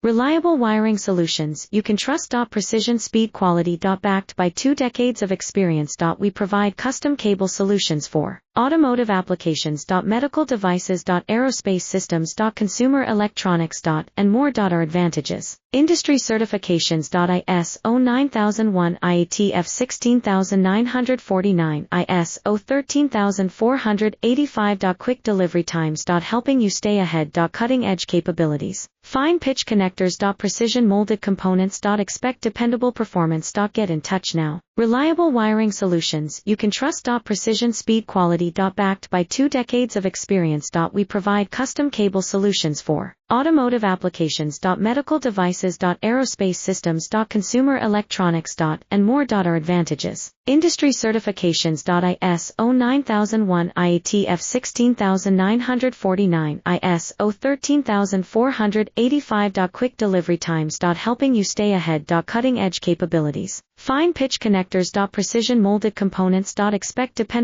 Reliable wiring solutions you can trust. Precision speed quality. Backed by 2 decades of experience. We provide custom cable solutions for automotive applications. Medical devices. Aerospace systems. Consumer electronics. And more. Our advantages: industry certifications. ISO 9001, IATF 16949, ISO 13485. Quick delivery times. Helping you stay ahead. Cutting edge capabilities. Fine pitch connectors. Precision molded components. Expect dependable performance. Get in touch now. Reliable wiring solutions you can trust. Precision speed quality. Backed by 2 decades of experience. We provide custom cable solutions for automotive applications. Medical devices. Aerospace systems. Consumer electronics. And more. Our advantages: industry certifications. ISO 9001, IATF 16949, ISO 13485. Quick delivery times. Helping you stay ahead. Cutting edge capabilities. Fine pitch connectors. Precision molded components. Expect dependable